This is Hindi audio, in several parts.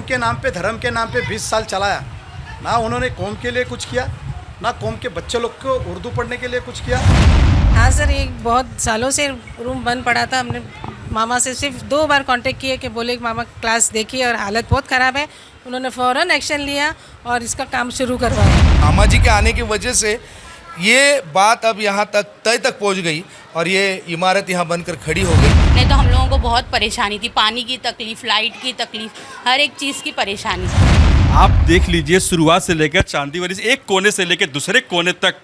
कौम के नाम पे, धर्म के नाम पे 20 साल चलाया ना, उन्होंने कौम के लिए कुछ किया ना, कौम के बच्चे लोग को उर्दू पढ़ने के लिए कुछ किया। हाँ सर, एक बहुत सालों से रूम बंद पड़ा था। हमने मामा से सिर्फ 2 बार कांटेक्ट किए कि बोले कि मामा क्लास देखिए और हालत बहुत ख़राब है। उन्होंने फ़ौरन एक्शन लिया और इसका काम शुरू करवाया। मामा जी के आने की वजह से ये बात अब यहाँ तक तय तक पहुँच गई और ये इमारत यहाँ बनकर खड़ी हो गई। नहीं तो हम लोगों को बहुत परेशानी थी, पानी की तकलीफ, लाइट की तकलीफ, हर एक चीज़ की परेशानी थी। आप देख लीजिए, शुरुआत से लेकर चांदीवाली से एक कोने से लेकर दूसरे कोने तक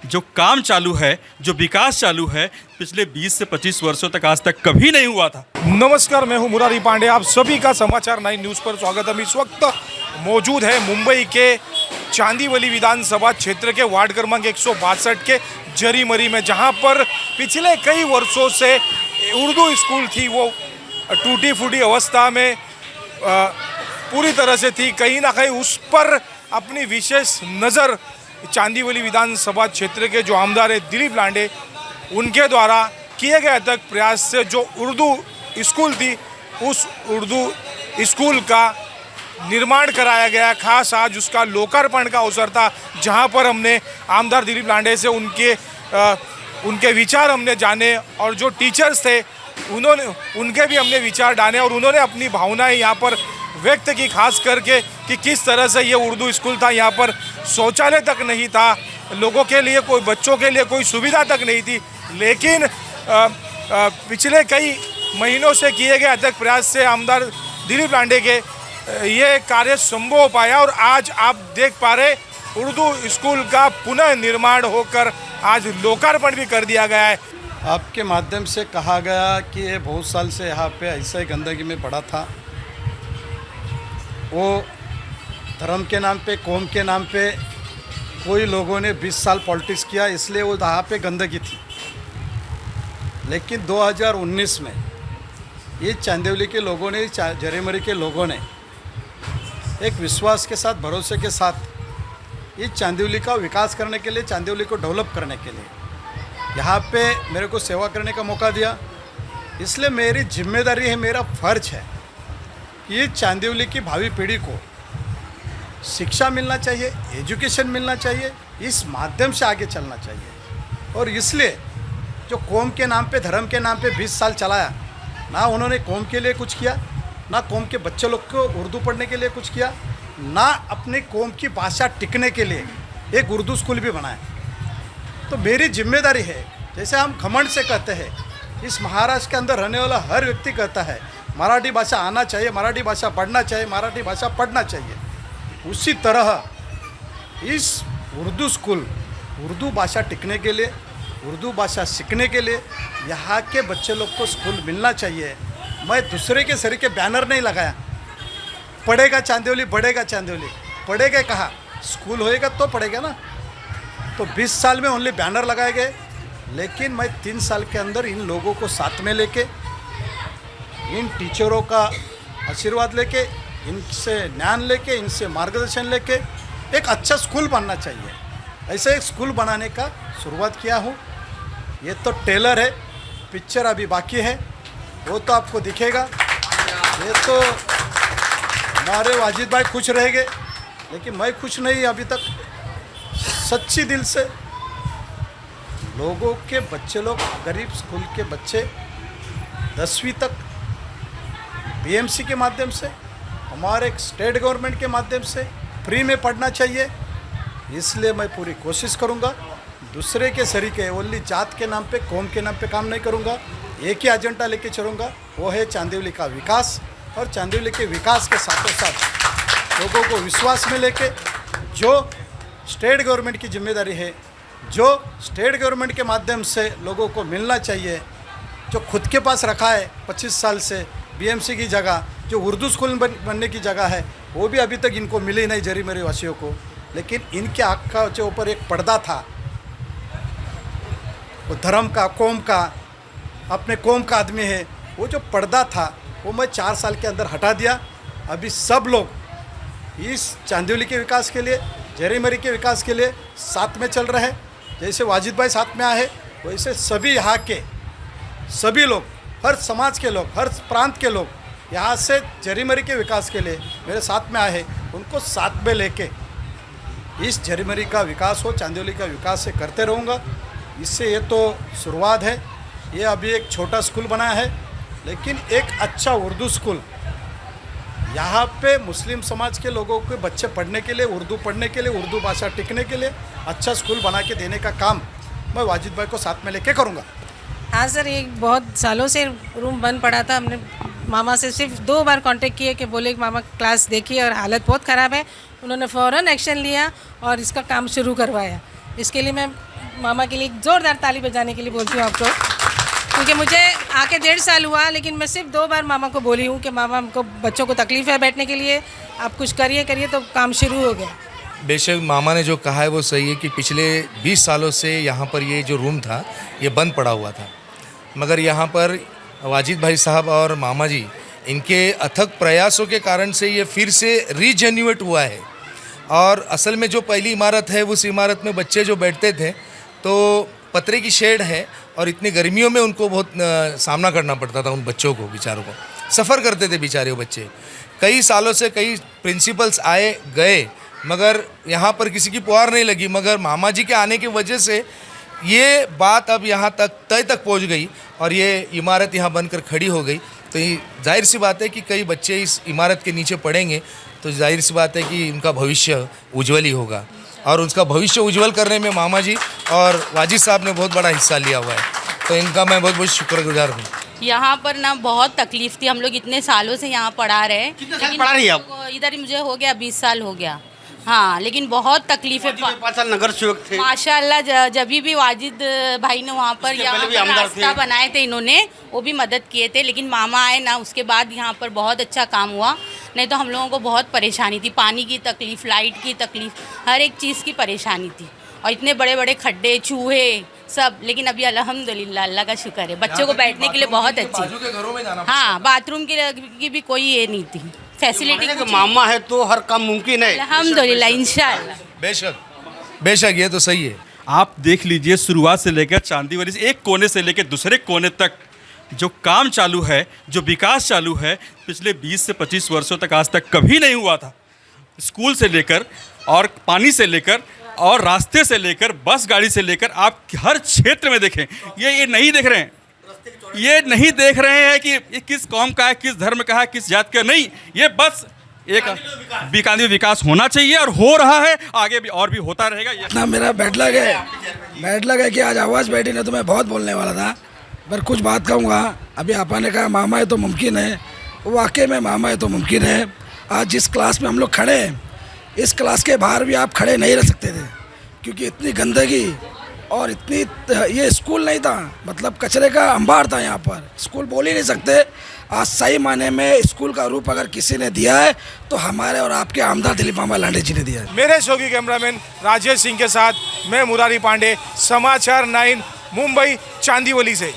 जो काम चालू है, जो विकास चालू है, पिछले 20 से 25 वर्षों तक आज तक कभी नहीं हुआ था। नमस्कार, मैं हूं मुरारी पांडे। आप सभी का समाचार 9 न्यूज़ पर स्वागत है। हम इस वक्त मौजूद है मुंबई के चांदीवली विधानसभा क्षेत्र के वार्ड क्रमांक 162 के जरीमरी में, जहां पर पिछले कई वर्षों से उर्दू स्कूल थी वो टूटी फूटी अवस्था में पूरी तरह से थी। कहीं ना कहीं उस पर अपनी विशेष नज़र चांदीवली विधानसभा क्षेत्र के जो आमदार है दिलीप लांडे, उनके द्वारा किए गए तक प्रयास से जो उर्दू स्कूल थी उस उर्दू स्कूल का निर्माण कराया गया। खास आज उसका लोकार्पण का अवसर था, जहां पर हमने आमदार दिलीप लांडे से उनके विचार हमने जाने और जो टीचर्स थे उनके भी हमने विचार जाने और उन्होंने अपनी भावनाएं यहाँ पर व्यक्त की, खास करके कि किस तरह से ये उर्दू स्कूल था। यहाँ पर शौचालय तक नहीं था, लोगों के लिए कोई बच्चों के लिए कोई सुविधा तक नहीं थी, लेकिन पिछले कई महीनों से किए गए अथक प्रयास से आमदार दिलीप लांडे के ये कार्य संभव हो पाया और आज आप देख पा रहे उर्दू स्कूल का पुनः निर्माण होकर आज लोकार्पण भी कर दिया गया है। आपके माध्यम से कहा गया कि ये बहुत साल से यहाँ पे ऐसे ही गंदगी में पड़ा था, वो धर्म के नाम पे, कौम के नाम पे कोई लोगों ने 20 साल पॉलिटिक्स किया, इसलिए वो यहाँ पे गंदगी थी। लेकिन 2019 में ये चांदीवली के लोगों ने, जरीमरी के लोगों ने एक विश्वास के साथ, भरोसे के साथ ये चांदीवली का विकास करने के लिए, चांदीवली को डेवलप करने के लिए यहाँ पे मेरे को सेवा करने का मौका दिया। इसलिए मेरी जिम्मेदारी है, मेरा फ़र्ज है कि ये चांदीवली की भावी पीढ़ी को शिक्षा मिलना चाहिए, एजुकेशन मिलना चाहिए, इस माध्यम से आगे चलना चाहिए। और इसलिए जो कौम के नाम पे, धर्म के नाम पे 20 साल चलाया ना, उन्होंने कौम के लिए कुछ किया ना, कौम के बच्चे लोग को उर्दू पढ़ने के लिए कुछ किया, ना अपने कौम की भाषा टिकने के लिए एक उर्दू स्कूल भी बनाया। तो मेरी जिम्मेदारी है, जैसे हम घमंड से कहते हैं, इस महाराष्ट्र के अंदर रहने वाला हर व्यक्ति कहता है मराठी भाषा आना चाहिए, मराठी भाषा पढ़ना चाहिए, मराठी भाषा पढ़ना चाहिए, उसी तरह इस उर्दू स्कूल, उर्दू भाषा टिकने के लिए, उर्दू भाषा सीखने के लिए यहाँ के बच्चे लोग को स्कूल मिलना चाहिए। मैं दूसरे के सर के बैनर नहीं लगाया, पढ़ेगा चांदीवली, बढ़ेगा चांदीवली, पढ़ेगा कहाँ, स्कूल होएगा तो पढ़ेगा ना। तो 20 साल में ओनली बैनर लगाए गए, लेकिन मैं 3 साल के अंदर इन लोगों को साथ में लेके, इन टीचरों का आशीर्वाद लेके, इनसे ज्ञान लेके, इनसे मार्गदर्शन लेके एक अच्छा स्कूल बनना चाहिए, ऐसे एक स्कूल बनाने का शुरुआत किया हूँ। ये तो टेलर है, पिक्चर अभी बाकी है, वो तो आपको दिखेगा। ये तो हमारे वाजिद भाई खुश रहेंगे, लेकिन मैं खुश नहीं अभी तक। सच्ची दिल से लोगों के बच्चे लोग, गरीब स्कूल के बच्चे 10वीं तक बीएमसी के माध्यम से, हमारे स्टेट गवर्नमेंट के माध्यम से फ्री में पढ़ना चाहिए। इसलिए मैं पूरी कोशिश करूंगा, दूसरे के सरीके, ओनली जात के नाम पे, कौम के नाम पे काम नहीं करूंगा। एक ही एजेंडा लेके चलूँगा, वो है चांदीवली का विकास। और चांदीवली के विकास के साथों साथ लोगों को विश्वास में लेके, जो स्टेट गवर्नमेंट की जिम्मेदारी है, जो स्टेट गवर्नमेंट के माध्यम से लोगों को मिलना चाहिए, जो खुद के पास रखा है 25 साल से बीएमसी की जगह, जो उर्दू स्कूल बनने की जगह है, वो भी अभी तक इनको मिली नहीं, जरीमरी वासियों को। लेकिन इनके आँख का जो ऊपर एक पर्दा था, वो धर्म का, कौम का, अपने कौम का आदमी है, वो जो पर्दा था वो मैं 4 साल के अंदर हटा दिया। अभी सब लोग इस चांदीवली के विकास के लिए, जरीमरी के विकास के लिए साथ में चल रहे हैं। जैसे वाजिद भाई साथ में आए, वैसे सभी यहाँ के सभी लोग, हर समाज के लोग, हर प्रांत के लोग यहाँ से जरीमरी के विकास के लिए मेरे साथ में आए, उनको साथ में लेके इस जरीमरी का विकास हो, चांदिवली का विकास से करते रहूँगा। इससे ये तो शुरुआत है। ये अभी एक छोटा स्कूल बना है, लेकिन एक अच्छा उर्दू स्कूल यहाँ पे मुस्लिम समाज के लोगों के बच्चे पढ़ने के लिए, उर्दू पढ़ने के लिए, उर्दू भाषा टिकने के लिए अच्छा स्कूल बना के देने का काम मैं वाजिद भाई को साथ में लेके करूँगा। हाँ सर, एक बहुत सालों से रूम बंद पड़ा था। हमने मामा से सिर्फ 2 बार कांटेक्ट किए कि बोले कि मामा क्लास देखिए और हालत बहुत ख़राब है। उन्होंने फ़ौरन एक्शन लिया और इसका काम शुरू करवाया। इसके लिए मैं मामा के लिए एक ज़ोरदार ताली बजाने के लिए बोलती हूँ आपको, क्योंकि मुझे आके 1.5 साल हुआ, लेकिन मैं सिर्फ 2 बार मामा को बोली हूँ कि मामा हमको बच्चों को तकलीफ़ है बैठने के लिए, आप कुछ करिए तो काम शुरू हो गया। बेशक मामा ने जो कहा है वो सही है कि पिछले 20 सालों से यहाँ पर ये जो रूम था ये बंद पड़ा हुआ था, मगर यहाँ पर वाजिद भाई साहब और मामा जी इनके अथक प्रयासों के कारण से ये फिर से रीजेन्युएट हुआ है। और असल में जो पहली इमारत है उस इमारत में बच्चे जो बैठते थे तो पतरे की शेड है और इतनी गर्मियों में उनको बहुत सामना करना पड़ता था। उन बच्चों को, बेचारों को सफ़र करते थे बेचारे वो बच्चे। कई सालों से कई प्रिंसिपल्स आए गए, मगर यहाँ पर किसी की पुकार नहीं लगी। मगर मामा जी के आने की वजह से ये बात अब यहाँ तक तय तक पहुँच गई और ये इमारत यहाँ बनकर खड़ी हो गई। तो ये जाहिर सी बात है कि कई बच्चे इस इमारत के नीचे पढ़ेंगे, तो जाहिर सी बात है कि उनका भविष्य उज्ज्वल ही होगा। और उसका भविष्य उज्ज्वल करने में मामा जी और वाजिद साहब ने बहुत बड़ा हिस्सा लिया हुआ है, तो इनका मैं बहुत बहुत शुक्रगुजार हूँ। यहाँ पर ना बहुत तकलीफ थी। हम लोग इतने सालों से यहाँ पढ़ा रहे हैं। कितने साल पढ़ा रही है आप? इधर ही मुझे हो गया 20 साल हो गया। हाँ, लेकिन बहुत तकलीफ है। 5 साल नगर सेवक थे। माशाल्लाह, जब भी वाजिद भाई ने वहाँ पर यहाँ भी पर आमदार रास्ता थे। बनाए थे, इन्होंने वो भी मदद किए थे। लेकिन मामा आए ना, उसके बाद यहाँ पर बहुत अच्छा काम हुआ। नहीं तो हम लोगों को बहुत परेशानी थी, पानी की तकलीफ़, लाइट की तकलीफ़, हर एक चीज़ की परेशानी थी। और इतने बड़े बड़े खड्डे, चूहे सब। लेकिन अभी अल्हम्दुलिल्लाह, अल्लाह का शुक्र है, बच्चों को बैठने के लिए बहुत अच्छी। हाँ, बाथरूम की भी कोई ये नहीं थी, फैसिलिटी। मामा है तो हर काम मुमकिन है। अल्हम्दुलिल्लाह, इंशाअल्लाह। बेशक ये तो सही है। आप देख लीजिए, शुरुआत से लेकर चांदीवली से एक कोने से लेकर दूसरे कोने तक जो काम चालू है, जो विकास चालू है, पिछले 20 से 25 वर्षों तक आज तक कभी नहीं हुआ था। स्कूल से लेकर और पानी से लेकर और रास्ते से लेकर बस गाड़ी से लेकर आप हर क्षेत्र में देखें, ये नहीं देख रहे हैं, ये नहीं देख रहे हैं कि ये किस कौम का है, किस धर्म का है, किस जात का। नहीं, ये बस एक बीकानेर विकास होना चाहिए और हो रहा है, आगे भी और भी होता रहेगा। ये इतना मेरा बैड लग है कि आज आवाज़ बैठी नहीं तो मैं बहुत बोलने वाला था, पर कुछ बात कहूँगा। अभी आपा ने कहा मामा है तो मुमकिन है, वाकई में मामा है तो मुमकिन है। आज जिस क्लास में हम लोग खड़े हैं, इस क्लास के बाहर भी आप खड़े नहीं रह सकते थे, क्योंकि इतनी गंदगी और इतनी, ये स्कूल नहीं था, मतलब कचरे का अंबार था यहाँ पर। स्कूल बोल ही नहीं सकते। आज सही माने में स्कूल का रूप अगर किसी ने दिया है तो हमारे और आपके आमदार दिलीप मामा लांडे जी ने दिया है। मेरे शौकी कैमरामैन राजेश सिंह के साथ मैं मुरारी पांडे, समाचार 9 मुंबई चांदीवली से।